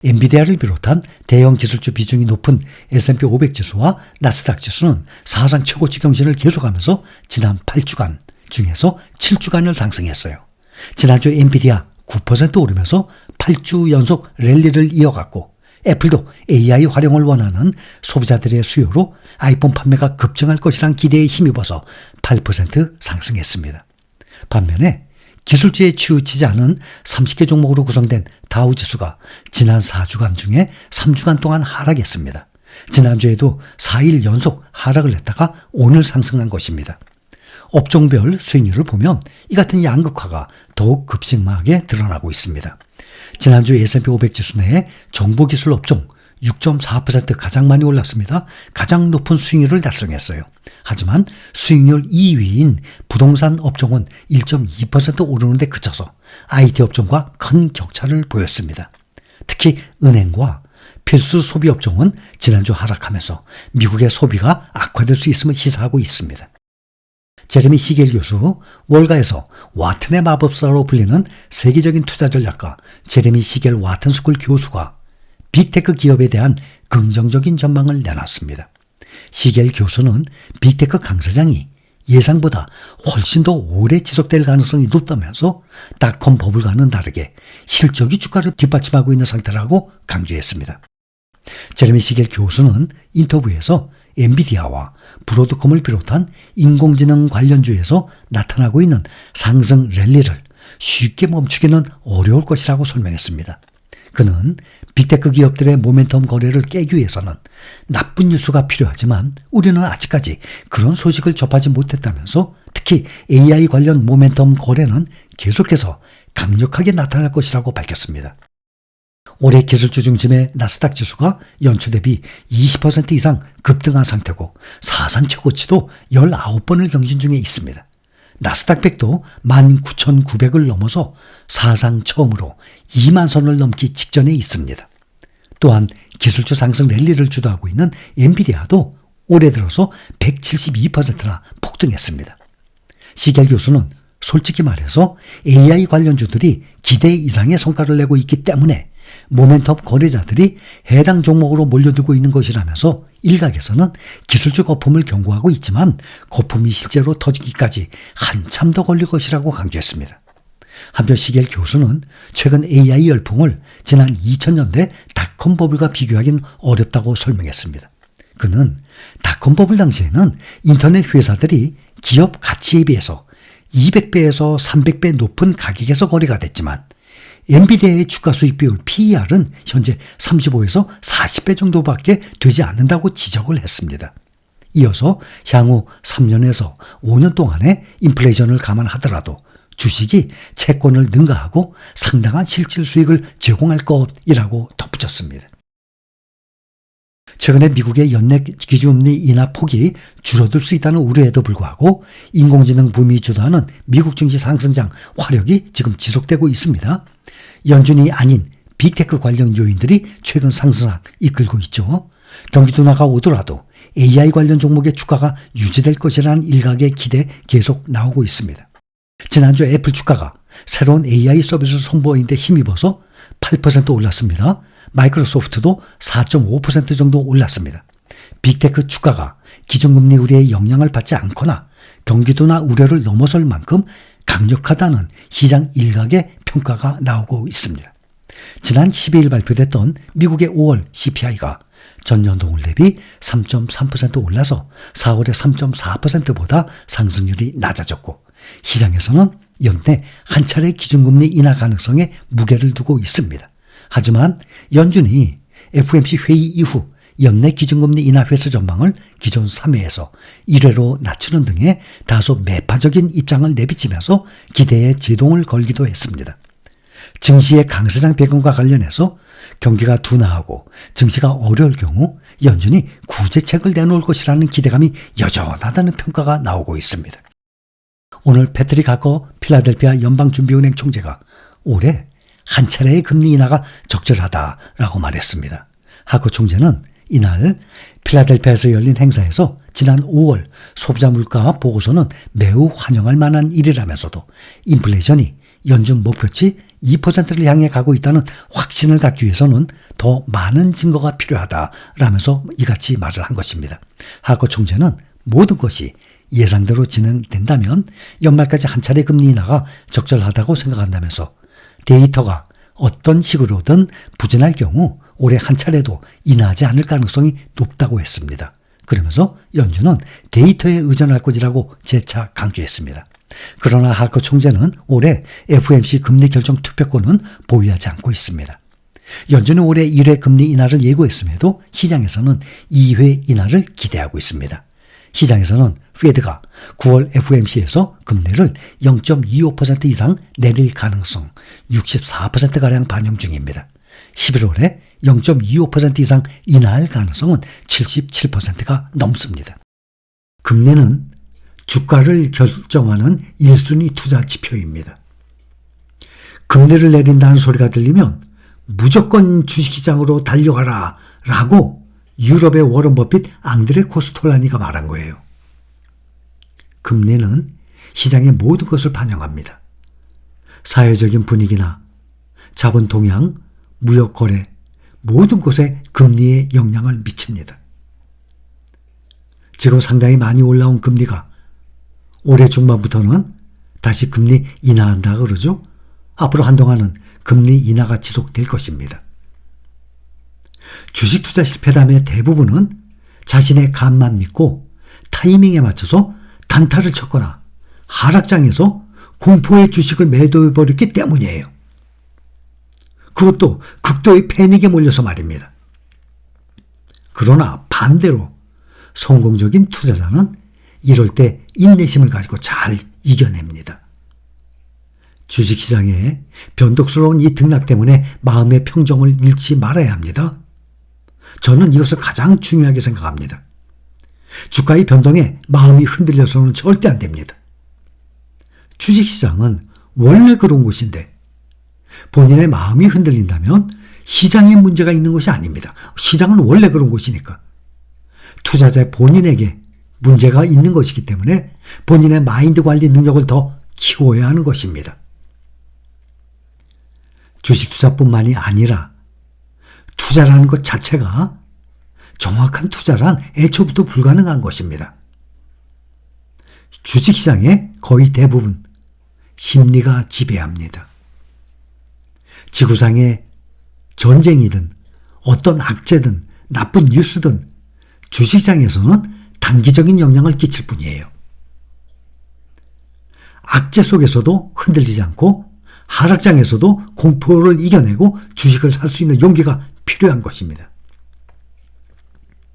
엔비디아를 비롯한 대형 기술주 비중이 높은 S&P 500 지수와 나스닥 지수는 사상 최고치 경신을 계속하면서 지난 8주간 중에서 7주간을 상승했어요. 지난주 엔비디아 9% 오르면서 8주 연속 랠리를 이어갔고, 애플도 AI 활용을 원하는 소비자들의 수요로 아이폰 판매가 급증할 것이란 기대에 힘입어서 8% 상승했습니다. 반면에 기술주에 치우치지 않은 30개 종목으로 구성된 다우지수가 지난 4주간 중에 3주간 동안 하락했습니다. 지난주에도 4일 연속 하락을 했다가 오늘 상승한 것입니다. 업종별 수익률을 보면 이 같은 양극화가 더욱 급식하게 드러나고 있습니다. 지난주 S&P 500 지수 내에 정보기술 업종 6.4% 가장 많이 올랐습니다. 가장 높은 수익률을 달성했어요. 하지만 수익률 2위인 부동산 업종은 1.2% 오르는데 그쳐서 IT 업종과 큰 격차를 보였습니다. 특히 은행과 필수 소비 업종은 지난주 하락하면서 미국의 소비가 악화될 수 있음을 시사하고 있습니다. 제레미 시겔 교수, 월가에서 와튼의 마법사로 불리는 세계적인 투자 전략가 제레미 시겔 와튼스쿨 교수가 빅테크 기업에 대한 긍정적인 전망을 내놨습니다. 시겔 교수는 빅테크 강세장이 예상보다 훨씬 더 오래 지속될 가능성이 높다면서 닷컴 버블과는 다르게 실적이 주가를 뒷받침하고 있는 상태라고 강조했습니다. 제레미 시겔 교수는 인터뷰에서 엔비디아와 브로드컴을 비롯한 인공지능 관련주에서 나타나고 있는 상승 랠리를 쉽게 멈추기는 어려울 것이라고 설명했습니다. 그는 빅테크 기업들의 모멘텀 거래를 깨기 위해서는 나쁜 뉴스가 필요하지만 우리는 아직까지 그런 소식을 접하지 못했다면서 특히 AI 관련 모멘텀 거래는 계속해서 강력하게 나타날 것이라고 밝혔습니다. 올해 기술주 중심의 나스닥 지수가 연초 대비 20% 이상 급등한 상태고 사상 최고치도 19번을 경신 중에 있습니다. 나스닥 100도 19,900을 넘어서 사상 처음으로 2만 선을 넘기 직전에 있습니다. 또한 기술주 상승 랠리를 주도하고 있는 엔비디아도 올해 들어서 172%나 폭등했습니다. 시겔 교수는 솔직히 말해서 AI 관련주들이 기대 이상의 성과를 내고 있기 때문에 모멘텀 거래자들이 해당 종목으로 몰려들고 있는 것이라면서 일각에서는 기술주 거품을 경고하고 있지만 거품이 실제로 터지기까지 한참 더 걸릴 것이라고 강조했습니다. 한편 시겔 교수는 최근 AI 열풍을 지난 2000년대 닷컴 버블과 비교하기는 어렵다고 설명했습니다. 그는 닷컴 버블 당시에는 인터넷 회사들이 기업 가치에 비해서 200배에서 300배 높은 가격에서 거래가 됐지만 엔비디아의 주가 수익 비율 PER은 현재 35에서 40배 정도밖에 되지 않는다고 지적을 했습니다. 이어서 향후 3년에서 5년 동안의 인플레이션을 감안하더라도 주식이 채권을 능가하고 상당한 실질 수익을 제공할 것이라고 덧붙였습니다. 최근에 미국의 연내 기준금리 인하 폭이 줄어들 수 있다는 우려에도 불구하고 인공지능 붐이 주도하는 미국 증시 상승장 화력이 지금 지속되고 있습니다. 연준이 아닌 빅테크 관련 요인들이 최근 상승을 이끌고 있죠. 경기 둔화가 오더라도 AI 관련 종목의 주가가 유지될 것이라는 일각의 기대 계속 나오고 있습니다. 지난주 애플 주가가 새로운 AI 서비스 선보이는 데 힘입어서 8% 올랐습니다. 마이크로소프트도 4.5% 정도 올랐습니다. 빅테크 주가가 기준금리 우려의 영향을 받지 않거나 경기 둔화 우려를 넘어설 만큼 강력하다는 시장 일각의 평가가 나오고 있습니다. 지난 12일 발표됐던 미국의 5월 CPI가 전년 동월 대비 3.3% 올라서 4월의 3.4%보다 상승률이 낮아졌고 시장에서는 연내 한 차례 기준금리 인하 가능성에 무게를 두고 있습니다. 하지만 연준이 FOMC 회의 이후 연내 기준금리 인하 회수 전망을 기존 3회에서 1회로 낮추는 등의 다소 매파적인 입장을 내비치면서 기대에 제동을 걸기도 했습니다. 증시의 강세장 배경과 관련해서 경기가 둔화하고 증시가 어려울 경우 연준이 구제책을 내놓을 것이라는 기대감이 여전하다는 평가가 나오고 있습니다. 오늘 패트릭 하커 필라델피아 연방준비은행 총재가 올해 한 차례의 금리 인하가 적절하다라고 말했습니다. 하커 총재는 이날 필라델피아에서 열린 행사에서 지난 5월 소비자 물가 보고서는 매우 환영할 만한 일이라면서도 인플레이션이 연준 목표치 2%를 향해 가고 있다는 확신을 갖기 위해서는 더 많은 증거가 필요하다라면서 이같이 말을 한 것입니다. 하커 총재는 모든 것이 예상대로 진행된다면 연말까지 한 차례 금리 인하가 적절하다고 생각한다면서 데이터가 어떤 식으로든 부진할 경우 올해 한 차례도 인하하지 않을 가능성이 높다고 했습니다. 그러면서 연준은 데이터에 의존할 것이라고 재차 강조했습니다. 그러나 하커 총재는 올해 FOMC 금리 결정 투표권은 보유하지 않고 있습니다. 연준은 올해 1회 금리 인하를 예고했음에도 시장에서는 2회 인하를 기대하고 있습니다. 시장에서는 페드가 9월 FOMC에서 금리를 0.25% 이상 내릴 가능성 64%가량 반영 중입니다. 11월에 0.25% 이상 인하할 가능성은 77%가 넘습니다. 금리는 주가를 결정하는 1순위 투자 지표입니다. 금리를 내린다는 소리가 들리면 무조건 주식시장으로 달려가라 라고 유럽의 워런 버핏, 앙드레 코스톨라니가 말한 거예요. 금리는 시장의 모든 것을 반영합니다. 사회적인 분위기나 자본 동향, 무역 거래, 모든 곳에 금리에 영향을 미칩니다. 지금 상당히 많이 올라온 금리가 올해 중반부터는 다시 금리 인하한다 그러죠. 앞으로 한동안은 금리 인하가 지속될 것입니다. 주식 투자 실패담의 대부분은 자신의 감만 믿고 타이밍에 맞춰서 단타를 쳤거나 하락장에서 공포의 주식을 매도해버렸기 때문이에요. 그것도 극도의 패닉에 몰려서 말입니다. 그러나 반대로 성공적인 투자자는 이럴 때 인내심을 가지고 잘 이겨냅니다. 주식시장의 변덕스러운 이 등락 때문에 마음의 평정을 잃지 말아야 합니다. 저는 이것을 가장 중요하게 생각합니다. 주가의 변동에 마음이 흔들려서는 절대 안 됩니다. 주식시장은 원래 그런 곳인데 본인의 마음이 흔들린다면 시장에 문제가 있는 것이 아닙니다. 시장은 원래 그런 곳이니까. 투자자 본인에게 문제가 있는 것이기 때문에 본인의 마인드 관리 능력을 더 키워야 하는 것입니다. 주식 투자뿐만이 아니라 투자라는 것 자체가 정확한 투자란 애초부터 불가능한 것입니다. 주식시장의 거의 대부분 심리가 지배합니다. 지구상의 전쟁이든 어떤 악재든 나쁜 뉴스든 주식시장에서는 단기적인 영향을 끼칠 뿐이에요. 악재 속에서도 흔들리지 않고 하락장에서도 공포를 이겨내고 주식을 살 수 있는 용기가 필요한 것입니다.